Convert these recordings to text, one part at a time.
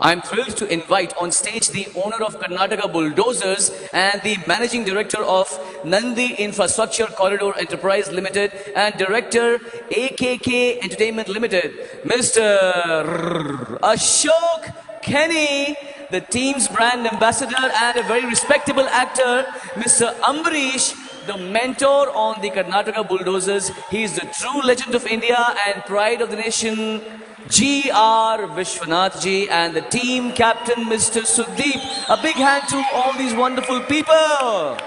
I'm thrilled to invite on stage the owner of Karnataka Bulldozers and the managing director of Nandi Infrastructure Corridor Enterprise Limited and director AKK Entertainment Limited, Mr. Ashok Kenny, the team's brand ambassador and a very respectable actor, Mr. Ambarish, the mentor on the Karnataka Bulldozers. He is the true legend of India and pride of the nation, G.R. Vishwanath ji, and the team captain, Mr. Sudeep. A big hand to all these wonderful people.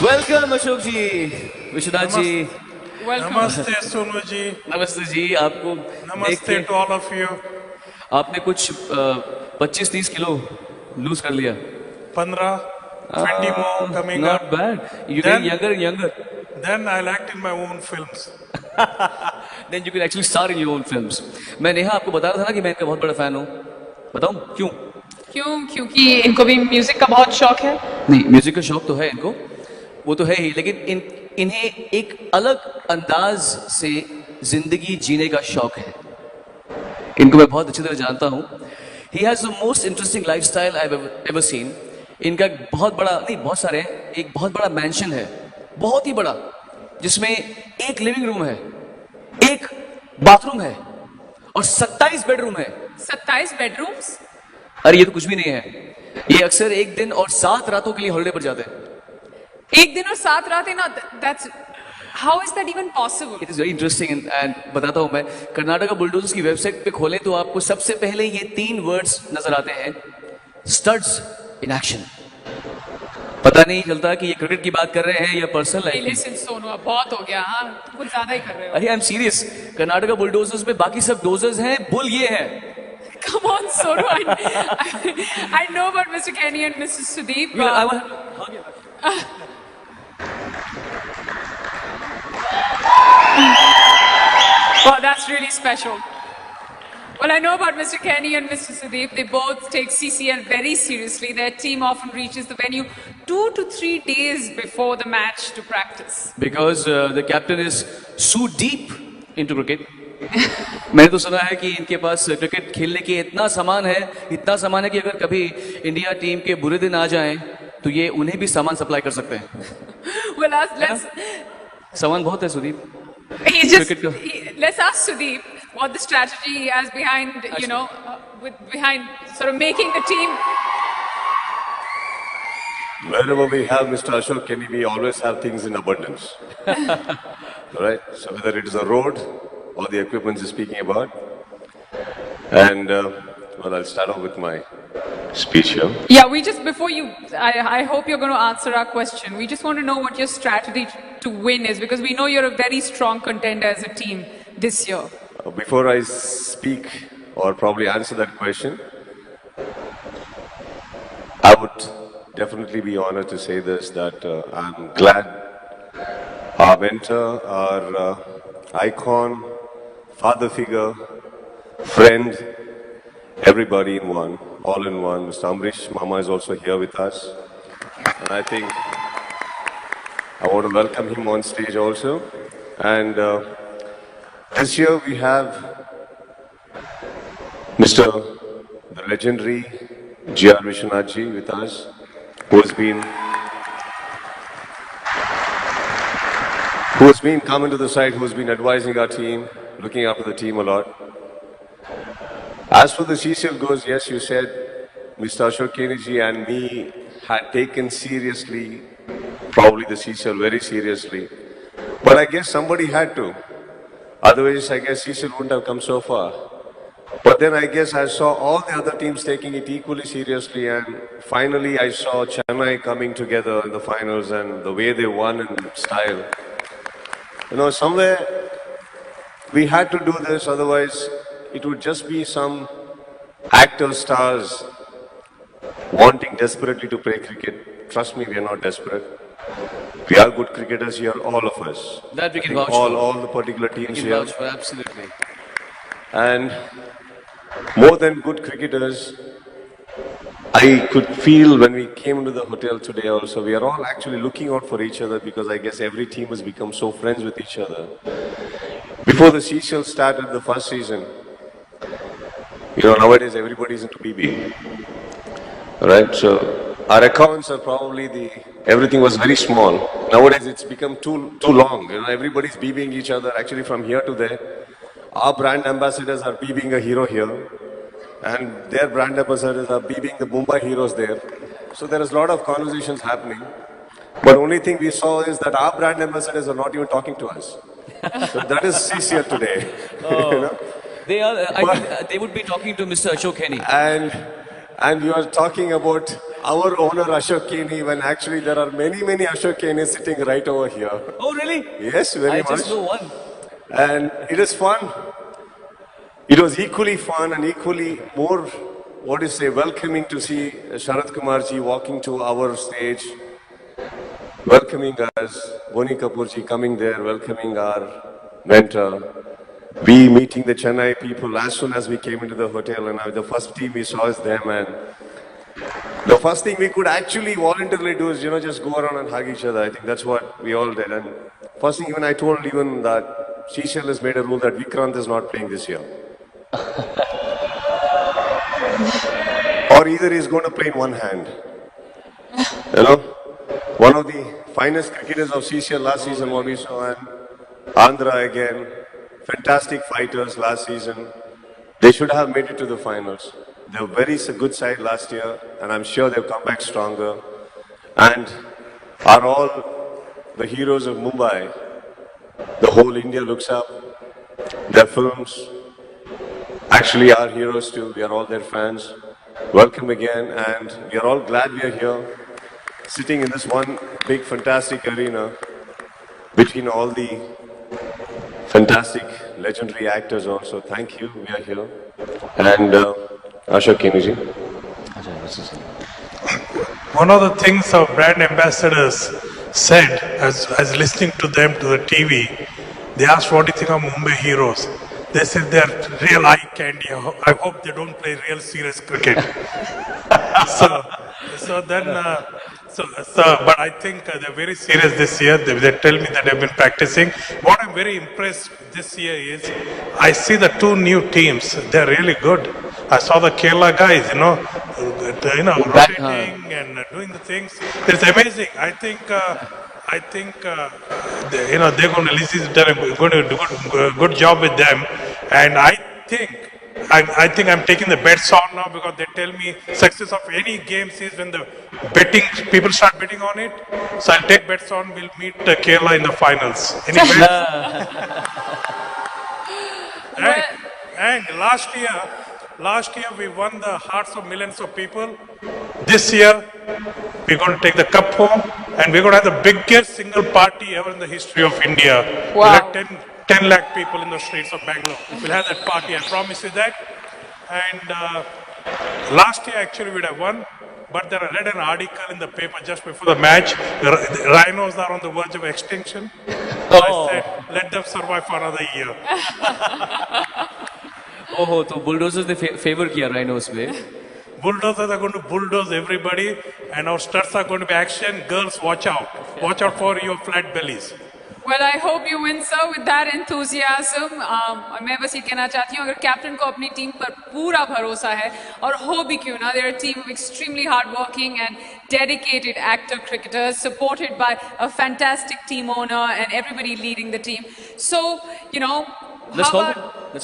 Welcome Ashok ji, Vishwanath ji. Welcome. Namaste Sonu ji. Namaste ji, आपको Namaste to all of you. आपने कुछ 25-30 kilo loose कर लिया. 15, 20 more coming not up. Not bad. You're getting younger and younger. Then I'll act in my own films. Then you can actually star in your own films. मैं नेहा आपको बता रहा था ना कि मैं इनका बहुत बड़ा फैन हूँ. बताऊँ क्यों? क्यों? क्योंकि इनको भी म्यूजिक का बहुत शौक है. नहीं, म्यूजिक का शौक तो है इनको, वो तो है ही, लेकिन इन्हें एक अलग अंदाज से जिंदगी जीने का शौक है. इनको मैं बहुत अच्छी तरह जानता हूँ. He has the most interesting lifestyle I've ever seen. इनका बहुत बड़ा, नहीं बहुत सारे हैं, एक बहुत बड़ा मैंशन है, बहुत ही बड़ा, जिसमें एक लिविंग रूम है, एक बाथरूम है और 27 बेडरूम है. 27 बेडरूम्स? अरे ये तो कुछ भी नहीं है. ये अक्सर एक दिन और 7 रातों के लिए हॉलिडे पर जाते हैं. एक दिन और 7 रातें ना, that's how is that even possible? It is very interesting and बताता हूँ मैं. कर्नाटका बुलडोजर्स की वेबसाइट पे खोलें तो आपको सबसे पहले ये 3 वर्ड्स नजर आते हैं, स्टड्स इन एक्शन. पता नहीं चलता कि ये क्रिकेट की बात कर रहे हैं या पर्सनल लाइफ. लिसन सोनू, अब बहुत हो गया. हाँ, कुछ ज्यादा ही कर रहे हो. अरे I am serious. Karnataka bulldozers में बाकी सब डोजर्स हैं, बुल ये है. Come on, Sonu. I know about Mr. Kenny and Mr. Sudeep. Wow, that's really special. Well, I know about Mr. Kenny and Mr. Sudeep. They both take CCL very seriously. Their team often reaches the venue 2 to 3 days before the match to practice. Because the captain is so deep into cricket. मैंने तो सुना है कि इनके पास cricket खेलने के इतना सामान है कि अगर कभी इंडिया टीम के बुरे दिन आ जाएं तो ये उन्हें भी सामान सप्लाई कर सकते हैं. Well, let's सामान बहुत है Sudeep. Let's ask Sudeep what the strategy he has behind, behind sort of making the team. Wherever we have Mr. Ashok Kenny, we always have things in abundance. All right. So whether it is a road or the equipment you're speaking about, and well, I'll start off with my speech here. Yeah, I hope you're going to answer our question. We just want to know what your strategy to win is, because we know you're a very strong contender as a team this year. Before I speak or probably answer that question, I would definitely be honored to say this, that I'm glad our mentor, our icon, father figure, friend, everybody in one, all in one. Mr. Ambarish Mama is also here with us. And I think I want to welcome him on stage also. And this year we have Mr. the legendary G.R. Vishwanath ji with us, who has been coming to the side, who has been advising our team, looking after the team a lot. As for the CCL goes, yes, you said Mr. Ashok Kenny ji and me had taken seriously, probably the CCL very seriously. But I guess somebody had to. Otherwise, I guess CCL wouldn't have come so far. But then I guess I saw all the other teams taking it equally seriously, and finally I saw Chennai coming together in the finals and the way they won in style. Somewhere we had to do this, otherwise it would just be some actor stars wanting desperately to play cricket. Trust me, we are not desperate. We are good cricketers here, all of us. That we can I think vouch for. all the particular We teams can here. vouch for, absolutely. And more than good cricketers, I could feel when we came into the hotel today also, we are all actually looking out for each other because I guess every team has become so friends with each other. Before the Seychelles started the first season, nowadays everybody's into BB. Right? So our accounts are probably everything was very small. Nowadays it's become too long. Everybody's BBing each other actually from here to there. Our brand ambassadors are BBing a hero here. And their brand ambassadors are BBing the Mumbai heroes there. So there is a lot of conversations happening. But only thing we saw is that our brand ambassadors are not even talking to us. So that is CCL today. They are. I think they would be talking to Mr. Ashok Kenny. And you are talking about our owner Ashok Kenny when actually there are many Ashok Kenny sitting right over here. Oh, really? Yes, very much. I just know one. And it is fun. It was equally fun and equally more, welcoming to see Sharad Kumarji walking to our stage, welcoming us, Boni Kapoorji coming there, welcoming our mentor. We meeting the Chennai people as soon as we came into the hotel, and the first team we saw is them. And the first thing we could actually voluntarily do is, just go around and hug each other. I think that's what we all did. And first thing I told that Seychelles has made a rule that Vikrant is not playing this year. Or either he's going to play in one hand. One of the finest cricketers of Seychelles last season, what we saw, and Andhra again, fantastic fighters last season. They should have made it to the finals. They were very good side last year, and I'm sure they'll come back stronger. And are all the heroes of Mumbai. The whole India looks up. Their films actually are heroes too. We are all their fans. Welcome again, and we are all glad we are here, sitting in this one big fantastic arena between all the fantastic legendary actors also. Thank you, we are here. And Ashok Kenny ji. One of the things our brand ambassadors said, as listening to them to the TV, they asked what do you think of Mumbai heroes. They said they're real eye candy. I hope they don't play real serious cricket. But I think they're very serious this year. They tell me that they've been practicing. What I'm very impressed this year is I see the two new teams. They're really good. I saw the Kerala guys, rotating and doing the things. It's amazing. I think they're going to do a good job with them, and I think I'm taking the bets on now because they tell me success of any game is when the people start betting on it. So I'll take bets on. We'll meet Kerala in the finals. Any bets? and last year we won the hearts of millions of people. This year we're going to take the cup home, and we're going to have the biggest single party ever in the history of India. Wow. We'll have 10 lakh people in the streets of Bangalore. We'll have that party, I promise you that. And last year actually we'd have won, but there I read an article in the paper just before the match. The rhinos are on the verge of extinction. So I said, let them survive for another year. तो bulldozers ने favor किया rhinos में. Bulldozers are going to bulldoze everybody, and our studs are going to be action. Girls, watch out. Watch out for your flat bellies. Well, I hope you win, sir, with that enthusiasm. मैं बस ये कहना चाहती हूँ, अगर captain को अपनी team पर पूरा भरोसा है, और हो भी क्यों ना, they're a team of extremely hardworking and dedicated active cricketers, supported by a fantastic team owner and everybody leading the team. So, Let's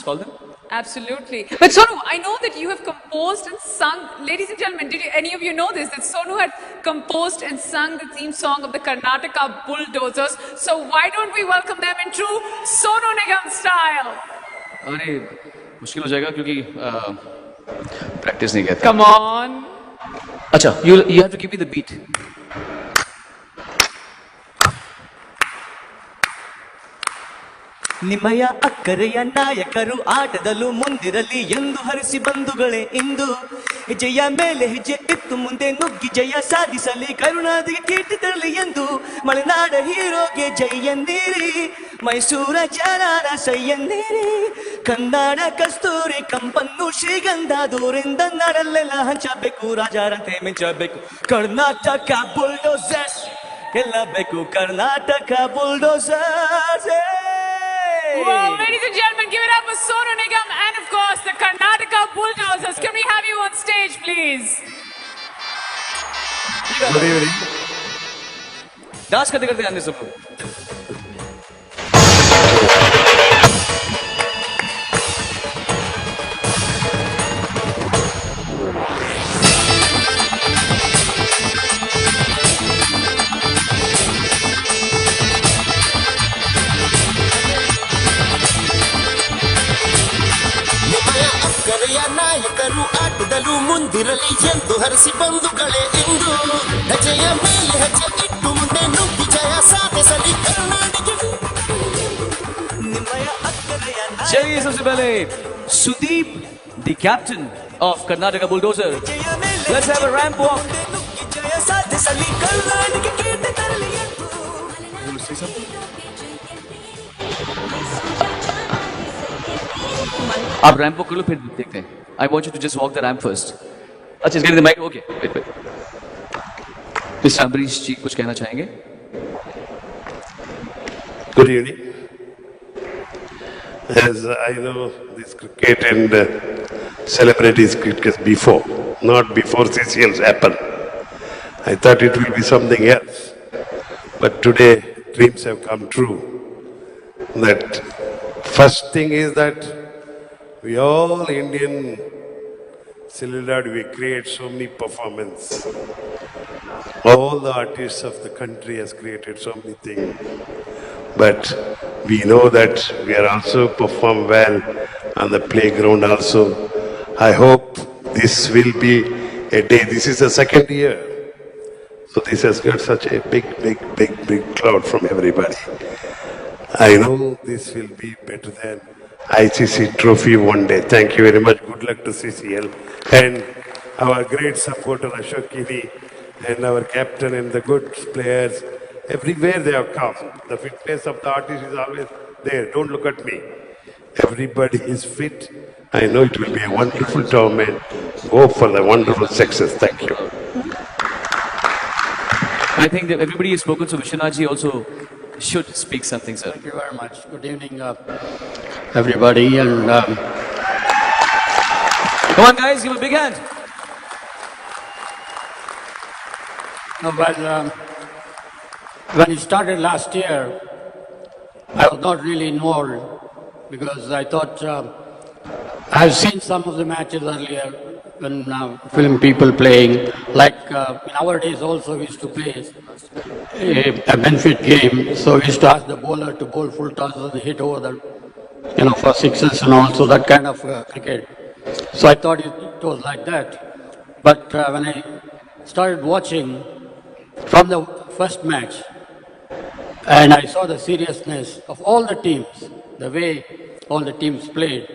call them. Absolutely. But Sonu, I know that you have composed and sung, ladies and gentlemen, did any of you know this, that Sonu had composed and sung the theme song of the Karnataka Bulldozers. So why don't we welcome them in true Sonu Nigam style? अरे मुश्किल हो जाएगा क्योंकि practice नहीं करते. Come on. अच्छा, you have to give me the beat. ನಿಮ್ಮಯ ಅಕ್ಕರೆಯ ನಾಯಕರು ಆಟದಲ್ಲೂ ಮುಂದಿರಲಿ ಎಂದು ಹರಿಸಿ ಬಂಧುಗಳೇ ಇಂದು ಹೆಜ್ಜೆಯ ಮೇಲೆ ಹೆಜ್ಜೆ ಇತ್ತು ಮುಂದೆ ನುಗ್ಗಿ ಜಯ ಸಾಧಿಸಲಿ ಕರುಣಾದಿಗೆ ಕೀರ್ತಿ ತರಲಿ ಎಂದು ಮಲೆನಾಡ ಹೀರೋಗೆ ಜೈ ಎಂದಿರಿ ಮೈಸೂರ ಜನರ ಸೈ ಎಂದಿರಿ ಕನ್ನಡ ಕಸ್ತೂರಿ ಕಂಪನ್ನು ಶ್ರೀಗಂಧ ದೂರಿಂದ ನಾಡಲ್ಲೆಲ್ಲ ಹಂಚಬೇಕು ರಾಜರಂತೆ ಮಿಂಚಬೇಕು ಕರ್ನಾಟಕ ಬುಲ್ಡೋಸರ್ಸ್ ಎಲ್ಲ ಬೇಕು Karnataka bulldozers. Well, ladies and gentlemen, give it up for Sonu Nigam and of course the Karnataka Bulldozers. Can we have you on stage, please? Good evening. Dance करते करते आने सब लोग. ನಾಯಕರು ಆಟದಲ್ಲೂ ಮುಂದಿರಲಿ ಎಂದು ಹರಿಸಿ ಬಂಧುಗಳೇ ಇಂದು ಹೆಜ್ಜೆಯ ಮೇಲೆ ಹೆಜ್ಜೆ ಇಟ್ಟು ಮುಂದೆ ನುಗ್ಗಿ ಜಯ ಸಾಧಿಸಲಿ ಕರ್ನಾಟಕ. चलिए सबसे पहले Sudeep the captain of Karnataka Bulldozer. Let's have a ramp walk. आप रैंप वॉक कर लो फिर देखते हैं. I want you to just walk the ramp first. अच्छा इसके लिए mic okay. Wait. Mister Ambarish ji कुछ कहना चाहेंगे? Good evening. As I know this cricket and celebrities cricket before, not before CCLs happened. I thought it will be something else. But today dreams have come true. That first thing is that we all Indian Celebrity, we create so many performances. All the artists of the country has created so many things. But we know that we are also perform well on the playground also. I hope this will be a day. This is the second year. So this has got such a big cloud from everybody. I know this will be better than ICC trophy one day. Thank you very much. Good luck to CCL. And our great supporter Ashok Kini and our captain and the good players. Everywhere they have come. The fitness of the artist is always there. Don't look at me. Everybody is fit. I know it will be a wonderful tournament. Go for the wonderful success. Thank you. I think that everybody has spoken, so Vishwanath ji also should speak something, sir. Thank you very much. Good evening, everybody. And come on, guys, give a big hand. no, but when it started last year, I was not really involved because I thought I've seen some of the matches earlier when film people playing. Like in our days, also we used to play a benefit game. So we used to ask the bowler to bowl full tosses and hit over the, for sixes and all. So that kind of cricket. So I thought it was like that. But when I started watching from the first match, and I saw the seriousness of all the teams, the way all the teams played,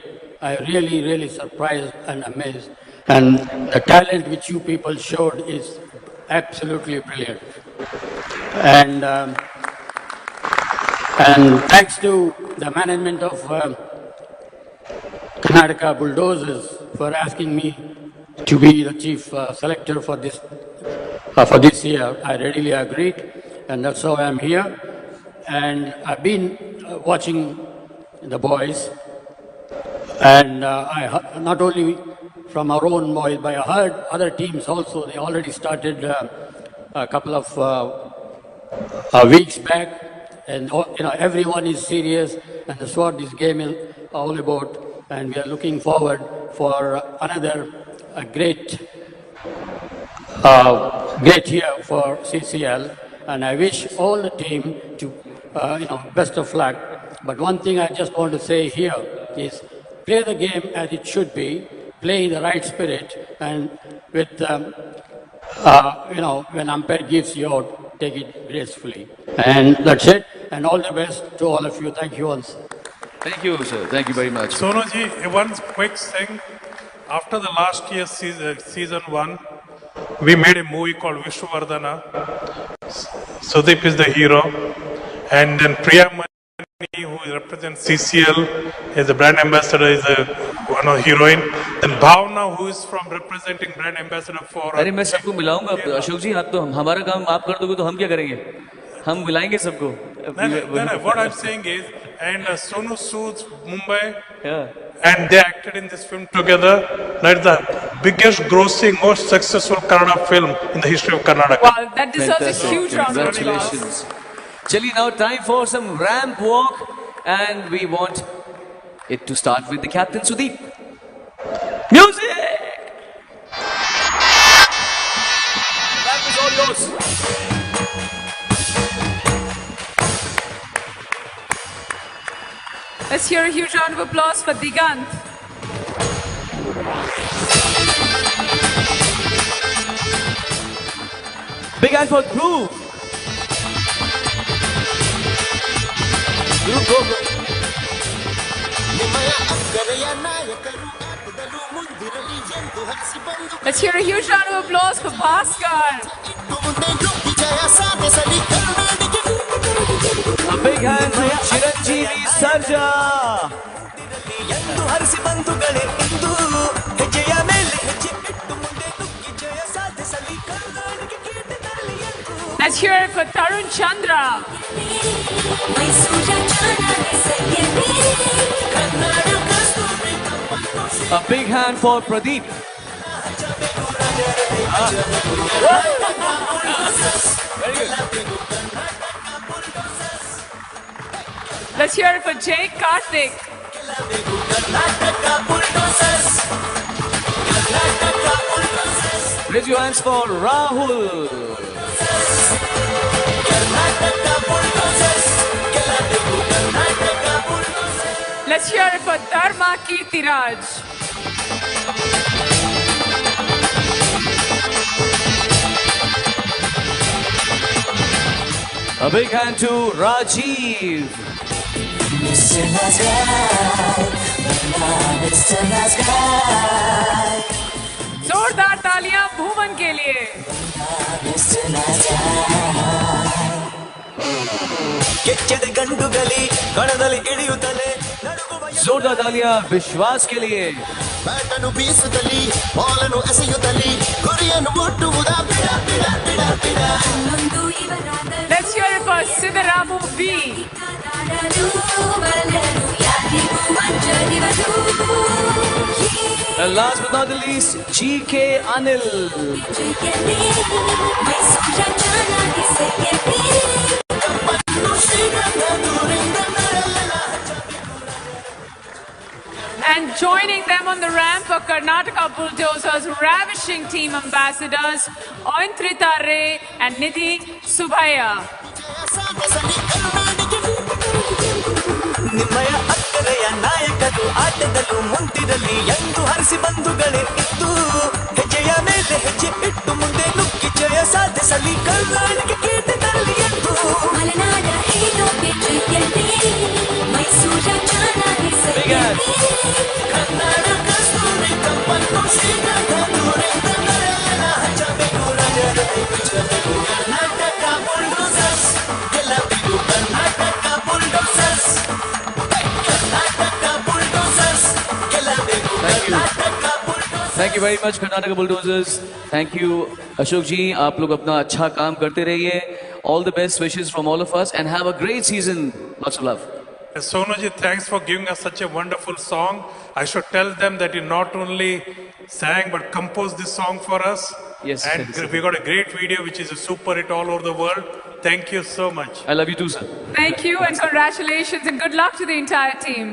I really surprised and amazed. And the talent which you people showed is absolutely brilliant. And thanks to the management of Karnataka Bulldozers for asking me to be the chief selector for this year. I readily agreed, and that's how I'm here. And I've been watching the boys, and I not only from our own boys, but I heard other teams also. They already started a couple of weeks back, and everyone is serious, and that's what this game is all about. And we are looking forward for another great year for CCL. And I wish all the team to best of luck. But one thing I just want to say here is play the game as it should be, play in the right spirit, and with when umpire gives you out, take it gracefully. And that's it. And all the best to all of you. Thank you once. Thank you, sir. Thank you very much. Sonu ji, one quick thing. After the last year's season 1, we made a movie called Vishwavardhana. Sudeep is the hero. And then Priya Mani, who represents CCL, is the brand ambassador, is one of the heroine. Then Bhavna, who is from representing brand ambassador for... अरे मैं सबको मिलाऊंगा अशोक जी, आप तो हमारा काम आप कर दोगे तो हम क्या करेंगे? हम मिलाएंगे सबको. No, what I'm saying is, and Sonu Sood's Mumbai, Yeah. and they acted in this film together. That's the biggest grossing, most successful Kannada film in the history of Karnataka. Wow, that deserves a Fantastic. huge round of applause. Congratulations. Chali, now time for some ramp walk, and we want it to start with the captain Sudeep. Music! That is all yours. Let's hear a huge round of applause for Digant. Big hand for Dhruv. Dhruv, go. ನಿಮ್ಮಯ ಅಕ್ಕರೆಯ ನಾಯಕರು ಆಟದಲ್ಲೂ ಮುಂದಿರಲಿ ಎಂದು ಹರಿಸಿ ಬಂದು Let's hear a huge round of applause for Bhaskar. ಇಟ್ಟು ಮುಂದೆ ನುಗ್ಗಿ ಜಯ ಸಾಧಿಸಲಿ ಕರುನಾಡಿಗೆ. A big hand for Chiranjeevi Sarja. ಎಂದು ಹರಿಸಿ ಬಂಧುಗಳೇ ಇಂದು ಹೆಜ್ಜೆಯ ಮೇಲೆ ಹೆಜ್ಜೆ ಇಟ್ಟು ಮುಂದೆ ನುಗ್ಗಿ ಜಯ ಸಾಧಿಸಲಿ ಕರುನಾಡಿಗೆ ಕೀರ್ತಿ ತರಲಿ ಎಂದು. Let's hear it for Tarun Chandra. A big hand for Pradeep. Let's hear it for Jay Karthik. Raise your hands for Rahul. Let's hear it for Dharma Kirtiraj. A big hand to Rajiv. जोरदार तालियां भुवन के लिए. ಕೆಚ್ಚದ ಗಂಡುಗಲಿ ಕಣದಲ್ಲಿ ಇಳಿಯುತ್ತಲೇ ನಡುಗುವ जोरदार तालियां विश्वास के लिए. ಬ್ಯಾಟನ್ನು ಬೀಸುತ್ತಲಿ ಬಾಲನ್ನು ಎಸೆಯುತ್ತಲಿ ಗುರಿಯನ್ನು ಮುಟ್ಟುವುದ ಬಿಡ ಬಿಡ ಬಿಡ ಬಿಡ. Let's hear it for Siddharamu B. And last but not the least, GK Anil. And joining them on the ramp are Karnataka Bulldozers, ravishing team ambassadors, Ointrita Ray and Nidhi Subhaya. ನಿಮ್ಮಯ ಅಕ್ಕರೆಯ ನಾಯಕರು ಆಟದಲ್ಲೂ ಮುಂದಿರಲಿ ಎಂದು ಹರಿಸಿ ಬಂಧುಗಳೇ ಇದ್ದು ಹೆಜ್ಜೆಯ ಮೇಲೆ ಹೆಜ್ಜೆ ಇಟ್ಟು ಮುಂದೆ ನುಗ್ಗಿ ಜಯ ಸಾಧಿಸಲಿ ಕರುನಾಡಿಗೆ ಕೀರ್ತಿ ತರಲಿ ಎಂದು. ಮಲೆನಾಡ ಹೇಳೋಕೆ ಜೊತೆಯಲ್ಲಿ ಮೈಸೂರ ಚೆನ್ನಾಗಿ ಸರಿಯಲ್ಲಿ ಕನ್ನಡ ಕಸ್ತೂರಿ ಕಪ್ಪನ್ನು ಶ್ರೀಗಂಧ ದೂರಿಂದ ನರೆಲ್ಲ ಹಚ್ಚಬೇಕು ರಾಜರ ಹಚ್ಚಬೇಕು. ಕರ್ನಾಟಕ ಬುಲ್ಡೋಸರ್ಸ್ ಗೆಲ್ಲಬೇಕು ಕರ್ನಾಟಕ ಬುಲ್ಡೋಸರ್ಸ್. ಕರ್ನಾಟಕ ಬುಲ್ಡೋಸರ್ಸ್ ಗೆಲ್ಲಬೇಕು Karnataka bulldozers. Thank you very much, Karnataka Bulldozers. Thank you, Ashok ji. आप लोग अपना अच्छा काम करते रहिए. All the best wishes from all of us, and have a great season. Lots of love. Sonuji, thanks for giving us such a wonderful song. I should tell them that you not only sang but composed this song for us. Yes, And yes. we got a great video which is a super hit all over the world. Thank you so much. I love you too, sir. Thank you and congratulations and good luck to the entire team.